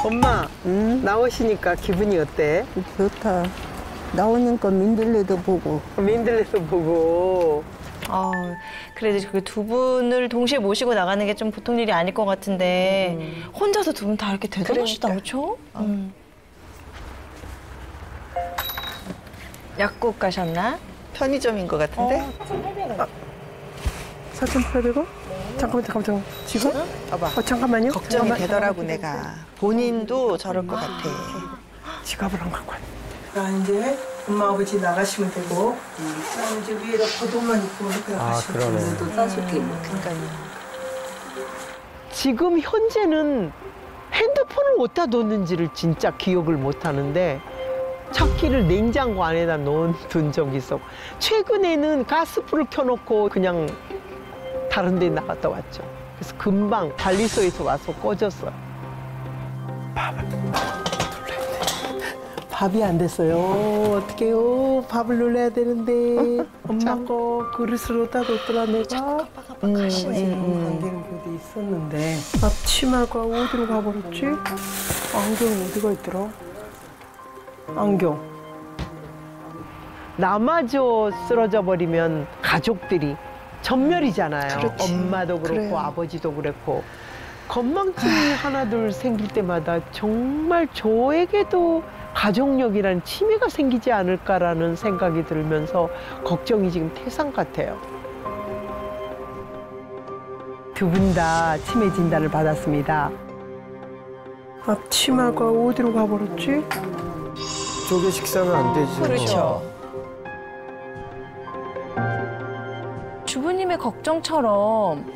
엄마, 나오시니까 기분이 어때? 좋다. 나오니까 민들레도 보고. 민들레도 보고. 그래도 그 두 분을 동시에 모시고 나가는 게 좀 보통 일이 아닐 것 같은데 혼자서 두 분 다 이렇게 대단하시다, 그렇죠? 약국 가셨나? 편의점인 것 같은데? 4,800원? 잠깐만. 지금? 봐봐. 잠깐만요. 걱정이 잠깐만. 되더라고, 내가. 본인도 저럴 것 같아. 지갑을 안 갖고 왔네. 자, 이제 엄마, 아버지 나가시면 되고. 자, 이제 위에다 겉옷만 입고 나가시면 그러네. 또 따숩게 입고. 지금 현재는 핸드폰을 어디다 뒀는지를 진짜 기억을 못 하는데 차키를 냉장고 안에다 넣어둔 적이 있어. 최근에는 가스불을 켜놓고 그냥 다른 데 나갔다 왔죠. 그래서 금방 관리소에서 와서 꺼졌어요. 밥이 안 됐어요. 어떡해요. 밥을 놀려야 되는데 엄마 거 그릇을 어디다 뒀더라 내가. 깜빡하시네. 안 되는 게 있었는데 앞치마가 어디로 가버렸지? 안경 어디가 있더라? 안경. 나마저 쓰러져 버리면 가족들이 전멸이잖아요. 그렇지. 엄마도 그렇고 그래요. 아버지도 그렇고. 건망증이 하나둘 생길 때마다 정말 저에게도 가족력이라는 치매가 생기지 않을까라는 생각이 들면서 걱정이 지금 태산 같아요. 두 분 다 치매 진단을 받았습니다. 앞치마가 어디로 가버렸지? 저게 식사는 안 되지. 그렇죠. 주부님의 걱정처럼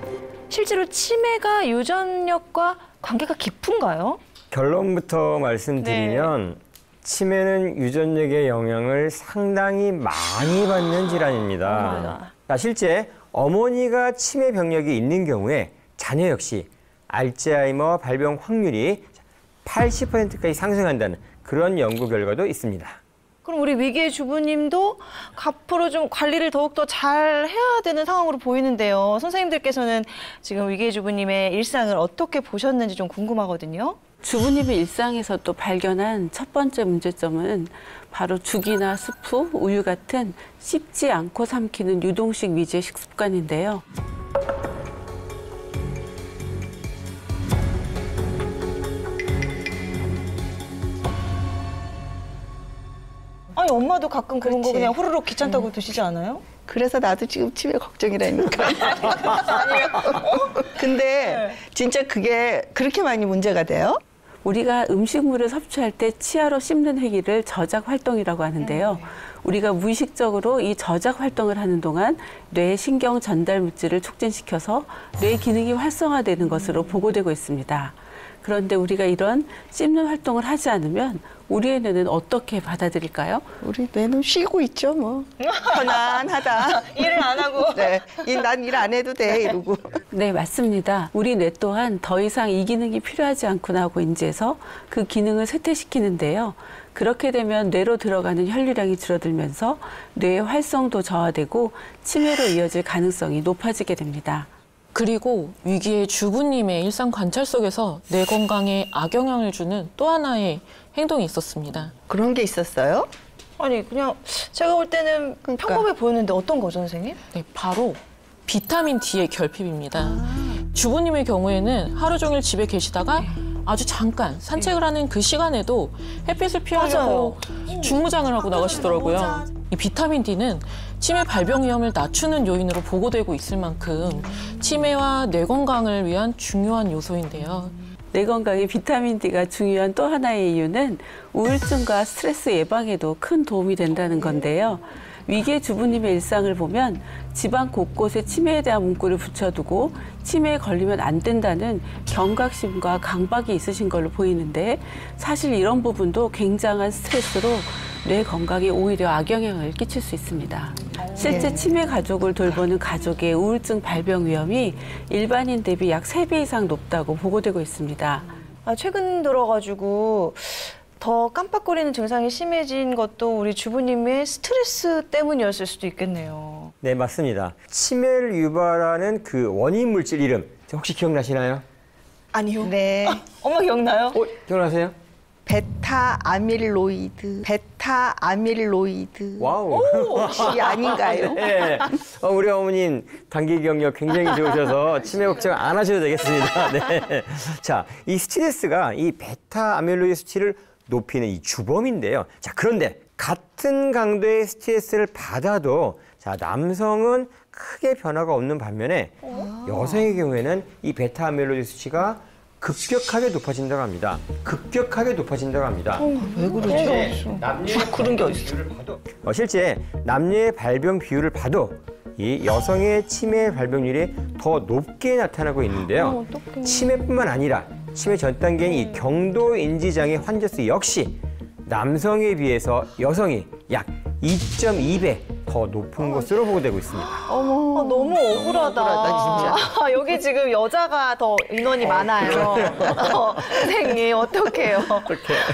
실제로 치매가 유전력과 관계가 깊은가요? 결론부터 말씀드리면 치매는 유전력의 영향을 상당히 많이 받는 질환입니다. 실제 어머니가 치매 병력이 있는 경우에 자녀 역시 알츠하이머 발병 확률이 80%까지 상승한다는 그런 연구 결과도 있습니다. 그럼 우리 위기의 주부님도 앞으로 좀 관리를 더욱더 잘 해야 되는 상황으로 보이는데요. 선생님들께서는 지금 위기의 주부님의 일상을 어떻게 보셨는지 좀 궁금하거든요. 주부님의 일상에서 또 발견한 첫 번째 문제점은 바로 죽이나 스프, 우유 같은 씹지 않고 삼키는 유동식 위주의 식습관인데요. 아니 엄마도 가끔 그런 거 그렇지. 그냥 후루룩 귀찮다고 드시지 않아요? 그래서 나도 지금 치매 걱정이라니까. 근데 진짜 그게 그렇게 많이 문제가 돼요? 우리가 음식물을 섭취할 때 치아로 씹는 행위를 저작 활동이라고 하는데요. 우리가 무의식적으로 이 저작 활동을 하는 동안 뇌 신경 전달 물질을 촉진시켜서 뇌 기능이 활성화되는 것으로 보고되고 있습니다. 그런데 우리가 이런 씹는 활동을 하지 않으면 우리의 뇌는 어떻게 받아들일까요? 우리 뇌는 쉬고 있죠, 뭐. 편안하다. 일을 안 하고. 네, 난 일 안 해도 돼, 이러고. 네, 맞습니다. 우리 뇌 또한 더 이상 이 기능이 필요하지 않구나 하고 인지해서 그 기능을 쇠퇴시키는데요. 그렇게 되면 뇌로 들어가는 혈류량이 줄어들면서 뇌의 활성도 저하되고 치매로 이어질 가능성이 높아지게 됩니다. 그리고 위기의 주부님의 일상 관찰 속에서 뇌 건강에 악영향을 주는 또 하나의 행동이 있었습니다. 그런 게 있었어요? 아니 그냥 제가 볼 때는 그러니까. 평범해 보였는데 어떤 거죠, 선생님? 네, 바로 비타민 D의 결핍입니다. 주부님의 경우에는 하루 종일 집에 계시다가 아주 잠깐 산책을 하는 그 시간에도 햇빛을 피하려고 중무장을 하고 나가시더라고요. 이 비타민 D는 치매 발병 위험을 낮추는 요인으로 보고되고 있을 만큼 치매와 뇌 건강을 위한 중요한 요소인데요. 뇌 건강에 비타민 D가 중요한 또 하나의 이유는 우울증과 스트레스 예방에도 큰 도움이 된다는 건데요. 위기의 주부님의 일상을 보면 집안 곳곳에 치매에 대한 문구를 붙여두고 치매에 걸리면 안 된다는 경각심과 강박이 있으신 걸로 보이는데 사실 이런 부분도 굉장한 스트레스로 뇌 건강에 오히려 악영향을 끼칠 수 있습니다. 실제 치매 가족을 돌보는 가족의 우울증 발병 위험이 일반인 대비 약 3배 이상 높다고 보고되고 있습니다. 최근 들어가지고 더 깜빡거리는 증상이 심해진 것도 우리 주부님의 스트레스 때문이었을 수도 있겠네요. 네, 맞습니다. 치매를 유발하는 그 원인 물질 이름 혹시 기억나시나요? 아니요. 네. 엄마 기억나요? 기억나세요? 베타 아밀로이드. 베타 아밀로이드. 와우. 혹시 아닌가요? 네. 우리 어머님 단기 기억력 굉장히 좋으셔서 치매 걱정 안 하셔도 되겠습니다. 네. 자, 이 스트레스가 이 베타 아밀로이드 수치를 높이는 이 주범인데요. 자, 그런데 같은 강도의 스트레스를 받아도 자, 남성은 크게 변화가 없는 반면에 여성의 경우에는 이 베타 아밀로이드 수치가 급격하게 높아진다고 합니다. 급격하게 높아진다고 합니다. 왜 그러지? 그런 게 어딨어? 실제 남녀의 발병 비율을 봐도 이 여성의 치매 발병률이 더 높게 나타나고 있는데요. 치매뿐만 아니라 치매 전 단계인 이 경도 인지 장애 환자 수 역시 남성에 비해서 여성이 약 2.2배 더 높은 것으로 보고되고 있습니다. 너무 억울하다. 진짜. 여기 지금 여자가 더 인원이 많아요. 선생님, 어떡해요?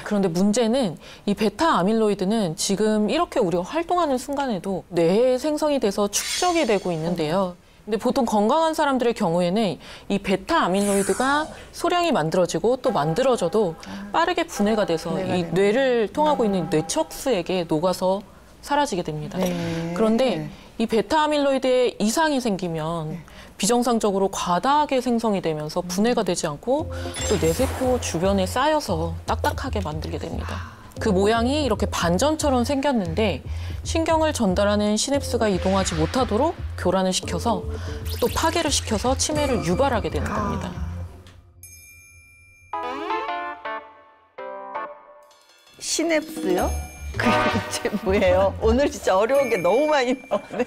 그런데 문제는 이 베타 아밀로이드는 지금 이렇게 우리가 활동하는 순간에도 뇌에 생성이 돼서 축적이 되고 있는데요. 근데 보통 건강한 사람들의 경우에는 이 베타 아밀로이드가 소량이 만들어지고 또 만들어져도 빠르게 분해가 돼서 이 뇌를 통하고 있는 뇌척수에게 녹아서 사라지게 됩니다. 그런데 이 베타 아밀로이드에 이상이 생기면 비정상적으로 과다하게 생성이 되면서 분해가 되지 않고 또 뇌세포 주변에 쌓여서 딱딱하게 만들게 됩니다. 그 모양이 이렇게 반점처럼 생겼는데 신경을 전달하는 시냅스가 이동하지 못하도록 교란을 시켜서 또 파괴를 시켜서 치매를 유발하게 되는 겁니다. 시냅스요? 그게 뭐예요? 오늘 진짜 어려운 게 너무 많이 나오네.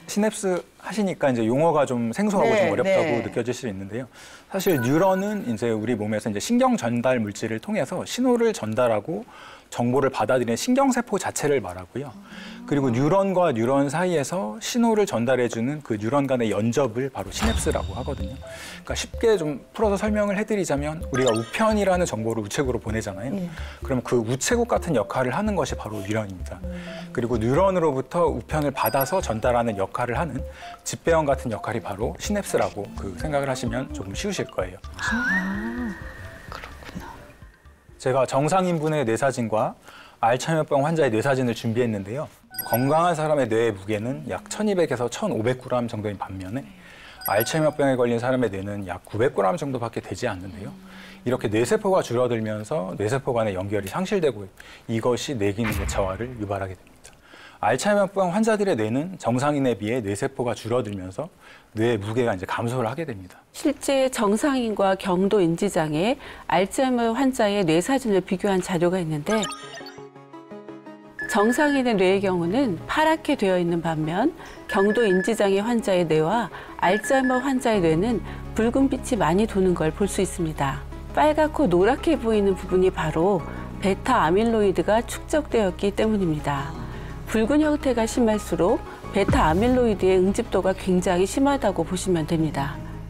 시냅스 하시니까 이제 용어가 좀 생소하고 좀 어렵다고 느껴질 수 있는데요. 사실 뉴런은 이제 우리 몸에서 이제 신경 전달 물질을 통해서 신호를 전달하고 정보를 받아들이는 신경세포 자체를 말하고요. 그리고 뉴런과 뉴런 사이에서 신호를 전달해주는 그 뉴런 간의 연접을 바로 시냅스라고 하거든요. 그러니까 쉽게 좀 풀어서 설명을 해드리자면 우리가 우편이라는 정보를 우체국으로 보내잖아요. 그럼 그 우체국 같은 역할을 하는 것이 바로 뉴런입니다. 그리고 뉴런으로부터 우편을 받아서 전달하는 역할을 하는 집배원 같은 역할이 바로 시냅스라고 생각을 하시면 조금 쉬우실 거예요. 제가 정상인분의 뇌사진과 알츠하이머병 환자의 뇌사진을 준비했는데요. 건강한 사람의 뇌의 무게는 약 1200에서 1500g 정도인 반면에 알츠하이머병에 걸린 사람의 뇌는 약 900g 정도밖에 되지 않는데요. 이렇게 뇌세포가 줄어들면서 뇌세포 간의 연결이 상실되고 이것이 뇌 기능의 저하를 유발하게 됩니다. 알츠하이머병 환자들의 뇌는 정상인에 비해 뇌세포가 줄어들면서 뇌의 무게가 이제 감소를 하게 됩니다. 실제 정상인과 경도 인지장애, 알츠하이머 환자의 뇌 사진을 비교한 자료가 있는데 정상인의 뇌의 경우는 파랗게 되어 있는 반면 경도 인지장애 환자의 뇌와 알츠하이머 환자의 뇌는 붉은 빛이 많이 도는 걸 볼 수 있습니다. 빨갛고 노랗게 보이는 부분이 바로 베타 아밀로이드가 축적되었기 때문입니다. 붉은 형태가 심할수록 베타 아밀로이드의 응집도가 굉장히 심하다고 보시면 됩니다.